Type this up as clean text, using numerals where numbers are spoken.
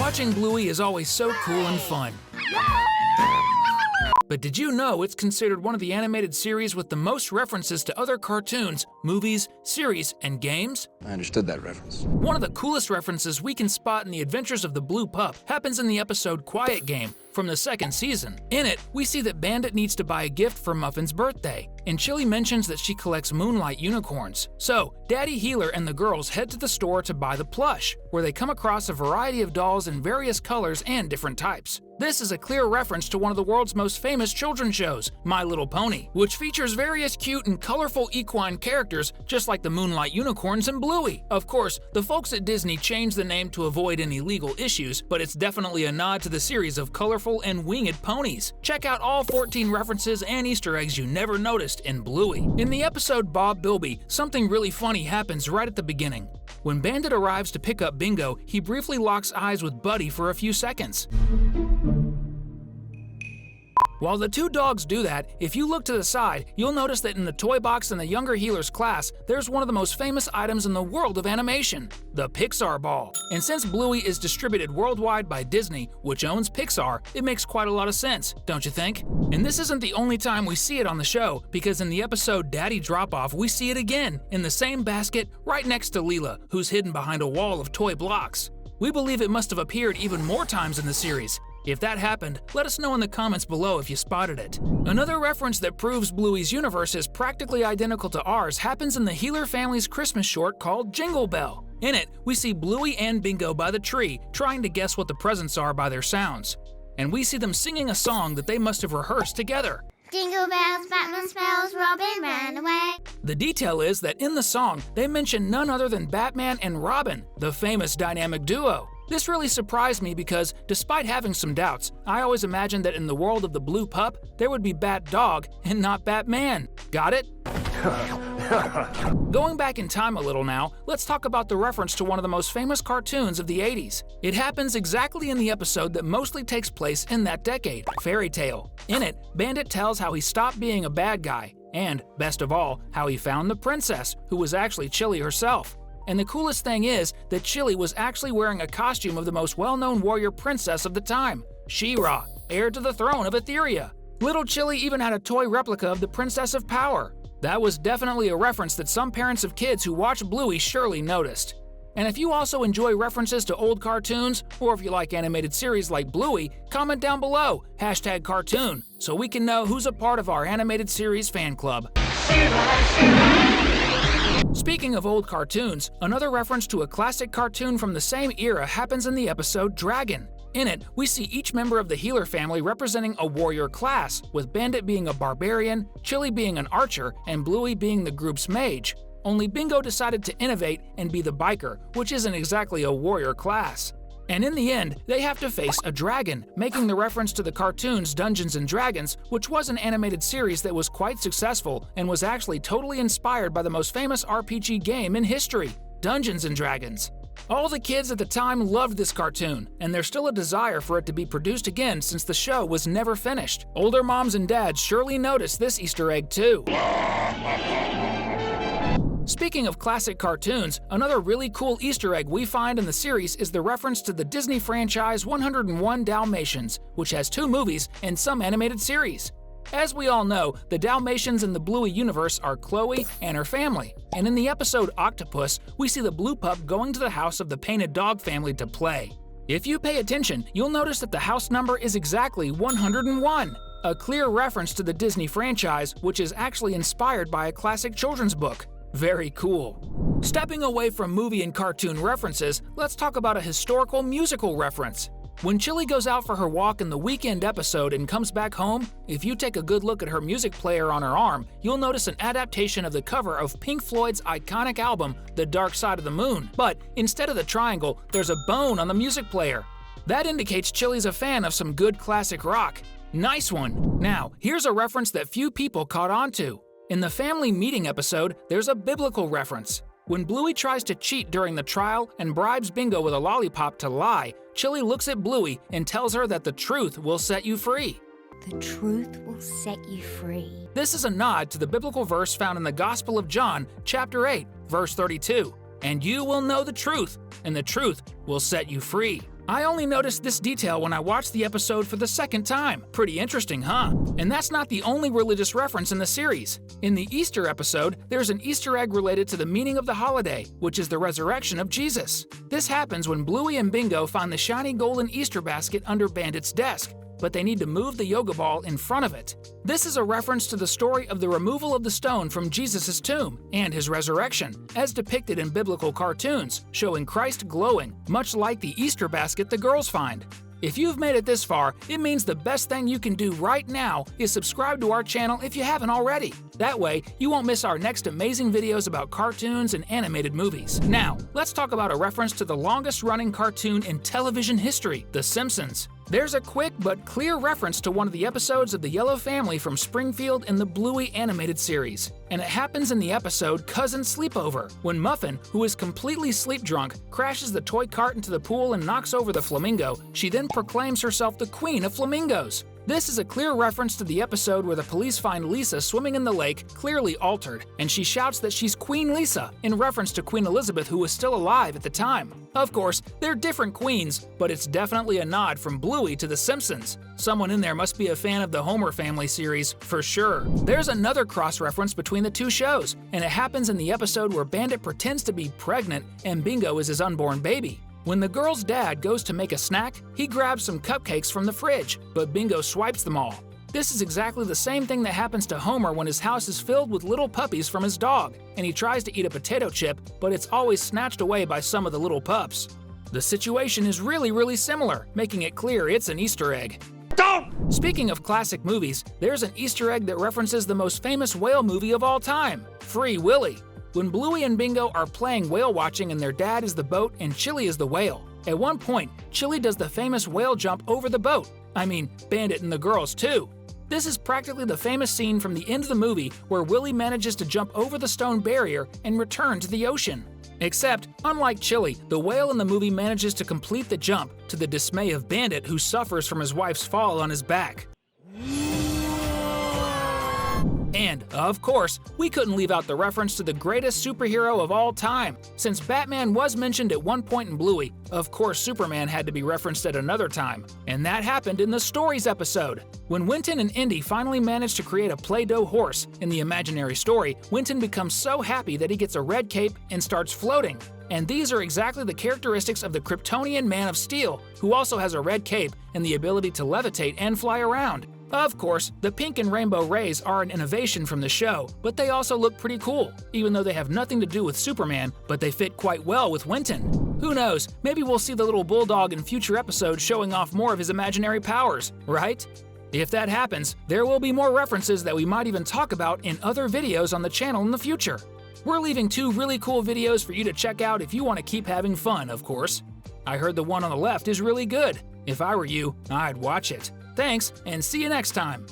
Watching Bluey is always so cool and fun. But did you know it's considered one of the animated series with the most references to other cartoons, movies, series, and games? I understood that reference. One of the coolest references we can spot in the adventures of the Blue Pup happens in the episode Quiet Game from the second season. In it, we see that Bandit needs to buy a gift for Muffin's birthday, and Chili mentions that she collects moonlight unicorns. So, Daddy Healer and the girls head to the store to buy the plush, where they come across a variety of dolls in various colors and different types. This is a clear reference to one of the world's most famous children's shows, My Little Pony, which features various cute and colorful equine characters just like the Moonlight Unicorns and Bluey. Of course, the folks at Disney changed the name to avoid any legal issues, but it's definitely a nod to the series of colorful and winged ponies. Check out all 14 references and Easter eggs you never noticed in Bluey. In the episode Bob Bilby, something really funny happens right at the beginning. When Bandit arrives to pick up Bingo, he briefly locks eyes with Buddy for a few seconds. While the two dogs do that, if you look to the side, you'll notice that in the toy box in the younger healer's class, there's one of the most famous items in the world of animation, the Pixar ball. And since Bluey is distributed worldwide by Disney, which owns Pixar, it makes quite a lot of sense, don't you think? And this isn't the only time we see it on the show, because in the episode Daddy Drop-Off, we see it again, in the same basket, right next to Leela, who's hidden behind a wall of toy blocks. We believe it must have appeared even more times in the series. If that happened, let us know in the comments below if you spotted it. Another reference that proves Bluey's universe is practically identical to ours happens in the Healer family's Christmas short called Jingle Bell. In it, we see Bluey and Bingo by the tree, trying to guess what the presents are by their sounds. And we see them singing a song that they must have rehearsed together. Jingle bells, Batman smells, Robin ran away. The detail is that in the song, they mention none other than Batman and Robin, the famous dynamic duo. This really surprised me because, despite having some doubts, I always imagined that in the world of the Blue Pup, there would be Bat Dog and not Batman. Got it? Going back in time a little now, let's talk about the reference to one of the most famous cartoons of the 80s. It happens exactly in the episode that mostly takes place in that decade, Fairy Tale. In it, Bandit tells how he stopped being a bad guy, and, best of all, how he found the princess, who was actually Chili herself. And the coolest thing is that Chili was actually wearing a costume of the most well-known warrior princess of the time, She-Ra, heir to the throne of Etheria. Little Chili even had a toy replica of the Princess of Power. That was definitely a reference that some parents of kids who watch Bluey surely noticed. And if you also enjoy references to old cartoons, or if you like animated series like Bluey, comment down below, #cartoon, so we can know who's a part of our animated series fan club. Speaking of old cartoons, another reference to a classic cartoon from the same era happens in the episode Dragon. In it, we see each member of the Healer family representing a warrior class, with Bandit being a barbarian, Chili being an archer, and Bluey being the group's mage. Only Bingo decided to innovate and be the biker, which isn't exactly a warrior class. And in the end, they have to face a dragon, making the reference to the cartoons Dungeons & Dragons, which was an animated series that was quite successful and was actually totally inspired by the most famous RPG game in history, Dungeons & Dragons. All the kids at the time loved this cartoon, and there's still a desire for it to be produced again since the show was never finished. Older moms and dads surely noticed this Easter egg too. Speaking of classic cartoons, another really cool Easter egg we find in the series is the reference to the Disney franchise 101 Dalmatians, which has 2 movies and some animated series. As we all know, the Dalmatians in the Bluey universe are Chloe and her family, and in the episode Octopus, we see the Blue Pup going to the house of the Painted Dog family to play. If you pay attention, you'll notice that the house number is exactly 101, a clear reference to the Disney franchise, which is actually inspired by a classic children's book. Very cool. Stepping away from movie and cartoon references, let's talk about a historical musical reference. When Chili goes out for her walk in the weekend episode and comes back home, if you take a good look at her music player on her arm, you'll notice an adaptation of the cover of Pink Floyd's iconic album, The Dark Side of the Moon. But instead of the triangle, there's a bone on the music player. That indicates Chili's a fan of some good classic rock. Nice one! Now, here's a reference that few people caught on to. In the family meeting episode, there's a biblical reference. When Bluey tries to cheat during the trial and bribes Bingo with a lollipop to lie, Chili looks at Bluey and tells her that the truth will set you free. The truth will set you free. This is a nod to the biblical verse found in the Gospel of John, chapter 8, verse 32. And you will know the truth, and the truth will set you free. I only noticed this detail when I watched the episode for the second time. Pretty interesting, huh? And that's not the only religious reference in the series. In the Easter episode, there's an Easter egg related to the meaning of the holiday, which is the resurrection of Jesus. This happens when Bluey and Bingo find the shiny golden Easter basket under Bandit's desk, but they need to move the yoga ball in front of it. This is a reference to the story of the removal of the stone from Jesus' tomb and his resurrection, as depicted in biblical cartoons, showing Christ glowing, much like the Easter basket the girls find. If you've made it this far, it means the best thing you can do right now is subscribe to our channel if you haven't already. That way, you won't miss our next amazing videos about cartoons and animated movies. Now, let's talk about a reference to the longest-running cartoon in television history, The Simpsons. There's a quick but clear reference to one of the episodes of the Yellow Family from Springfield in the Bluey animated series. And it happens in the episode Cousin Sleepover, when Muffin, who is completely sleep drunk, crashes the toy cart into the pool and knocks over the flamingo. She then proclaims herself the Queen of Flamingos. This is a clear reference to the episode where the police find Lisa swimming in the lake, clearly altered, and she shouts that she's Queen Lisa, in reference to Queen Elizabeth, who was still alive at the time. Of course, they're different queens, but it's definitely a nod from Bluey to The Simpsons. Someone in there must be a fan of the Homer Family series, for sure. There's another cross-reference between the two shows, and it happens in the episode where Bandit pretends to be pregnant and Bingo is his unborn baby. When the girl's dad goes to make a snack, he grabs some cupcakes from the fridge, but Bingo swipes them all. This is exactly the same thing that happens to Homer when his house is filled with little puppies from his dog, and he tries to eat a potato chip, but it's always snatched away by some of the little pups. The situation is really similar, making it clear it's an Easter egg. Don't! Speaking of classic movies, there's an Easter egg that references the most famous whale movie of all time, Free Willy. When Bluey and Bingo are playing whale watching and their dad is the boat and Chili is the whale. At one point, Chili does the famous whale jump over the boat. I mean, Bandit and the girls too. This is practically the famous scene from the end of the movie where Willy manages to jump over the stone barrier and return to the ocean. Except, unlike Chili, the whale in the movie manages to complete the jump, to the dismay of Bandit, who suffers from his wife's fall on his back. And, of course, we couldn't leave out the reference to the greatest superhero of all time. Since Batman was mentioned at one point in Bluey, of course Superman had to be referenced at another time. And that happened in the Stories episode. When Winton and Indy finally managed to create a Play-Doh horse in the imaginary story, Winton becomes so happy that he gets a red cape and starts floating. And these are exactly the characteristics of the Kryptonian Man of Steel, who also has a red cape and the ability to levitate and fly around. Of course, the pink and rainbow rays are an innovation from the show, but they also look pretty cool, even though they have nothing to do with Superman, but they fit quite well with Winton. Who knows, maybe we'll see the little bulldog in future episodes showing off more of his imaginary powers, right? If that happens, there will be more references that we might even talk about in other videos on the channel in the future. We're leaving 2 really cool videos for you to check out if you want to keep having fun, of course. I heard the one on the left is really good. If I were you, I'd watch it. Thanks, and see you next time!